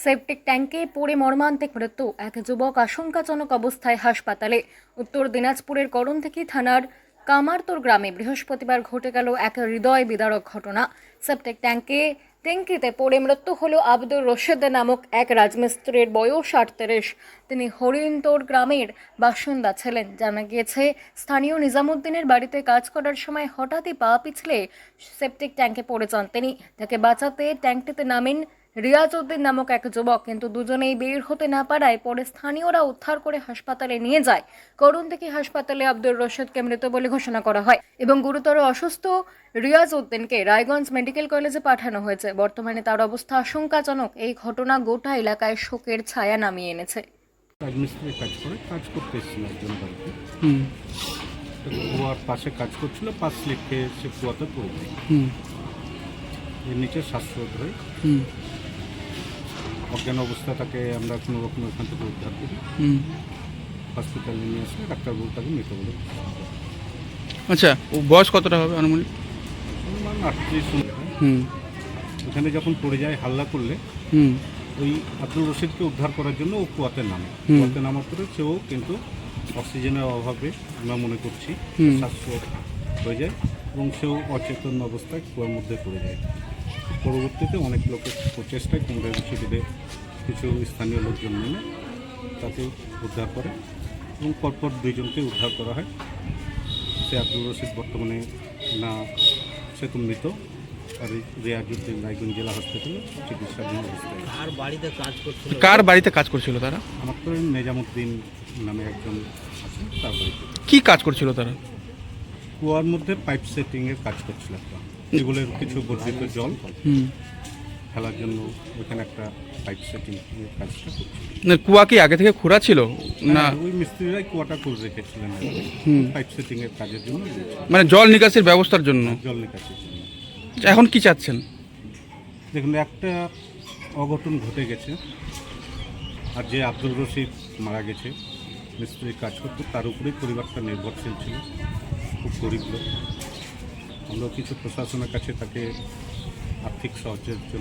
Septic ট্যাঙ্কে পড়ে মর্মান্তিক মৃত্যু, এক যুবক আশঙ্কাজনক অবস্থায় হাসপাতালে। উত্তর দিনাজপুরের করণদিঘি থানার কামারতোর গ্রামে বৃহস্পতিবার ঘটে গেল এক হৃদয় বিদারক ঘটনা। সেপটিক ট্যাঙ্কিতে পড়ে মৃত্যু হলো আব্দুর রশিদ নামক এক রাজমিস্ত্রির, বয়স 38। তিনি হরিণতোর গ্রামের বাসিন্দা ছিলেন। জানা গিয়েছে, স্থানীয় নিজামুদ্দিনের বাড়িতে কাজ করার সময় হঠাৎই পা পিছলে সেপটিক ট্যাঙ্কে পড়ে যান তিনি। তাকে বাঁচাতে ট্যাঙ্কটিতে নামেন রিয়াজউদ্দিন নামক এক যুবক, কিন্তু দুজনেই বের হতে না পারায় পরে স্থানীয়রা উদ্ধার করে হাসপাতালে নিয়ে যায়। করণদিঘি হাসপাতালে আব্দুর রশিদকে মৃত বলে ঘোষণা করা হয় এবং গুরুতর অসুস্থ রিয়াজউদ্দিনকে রায়গঞ্জ মেডিকেল কলেজে পাঠানো হয়েছে। বর্তমানে তার অবস্থা আশঙ্কাজনক। এই ঘটনা গোটা এলাকায় শোকের ছায়া নামিয়ে এনেছে। রাজমিস্ত্রি কাজ করতে এসেছিল একজন বাড়িতে। কুয়ার পাশে কাজ করছিল, পাশ লিখে সে কুয়াতে পড়ে যায়। এর নিচে শ্বাসরোধ হয়ে অজ্ঞান অবস্থা, তাকে আমরা কোনো রকম ওখান থেকে উদ্ধার করি, হসপিটালে নিয়ে আসলে ডাক্তারবাবু তাকে মৃত বলে। আচ্ছা, ও বয়স কতটা হবে আনুমানিক? অনুমান 38 শুনতে হয়। ওখানে যখন পড়ে যায় হাল্লা করলে ওই আব্দুল রশিদকে উদ্ধার করার জন্য ও কুয়াতে নামার পরে সেও কিন্তু অক্সিজেনের অভাবে আমরা মনে করছি শ্বাসরোধ হয়ে যায় এবং সেও অচেতন অবস্থায় কুয়ার মধ্যে পড়ে যায়। পরবর্তীতে অনেক লোকের প্রচেষ্টায় কুমড়া বেশিদের কিছু স্থানীয় লোকজন মিলে তাকে উদ্ধার করে এবং পরপর দুইজনকে উদ্ধার করা হয়। সে আব্দুল রশিদ বর্তমানে না সে তো মৃত, আর রিয়াজউদ্দিন রায়গঞ্জ জেলা হসপিটালে চিকিৎসাধীন অবস্থায়। কার বাড়িতে কাজ করছিল তারা? আমার তো নিজামুদ্দিন নামে একজন আছে, তার বাড়িতে। কি কাজ করছিল তারা? কুয়ার মধ্যে পাইপ সেটিংয়ের কাজ করছিল একটা, এগুলোর কিছু বর্ধিত জল ফেলার জন্য ওইখানে একটা পাইপ সেটিং এর কাজটা করছিল। না, কুয়া কি আগে থেকে খোঁড়া ছিল না? ওই মিস্ত্রিরাই কুয়াটা করে রেখেছিলেন পাইপ সেটিং এর কাজের জন্য, মানে জল নিকাশির ব্যবস্থার জন্য? জল নিকাশির জন্য। এখন কি চাচ্ছেন? দেখুন, একটা অঘটন ঘটে গেছে, আর যে আব্দুল রশিদ মারা গেছে মিস্ত্রির কাজ করতো, তার উপরেই পরিবারটা নির্ভরশীল ছিল, খুব গরিব লোক। আমরা কিছু প্রশাসনের কাছে তাকে আর্থিক সাহায্যের জন্য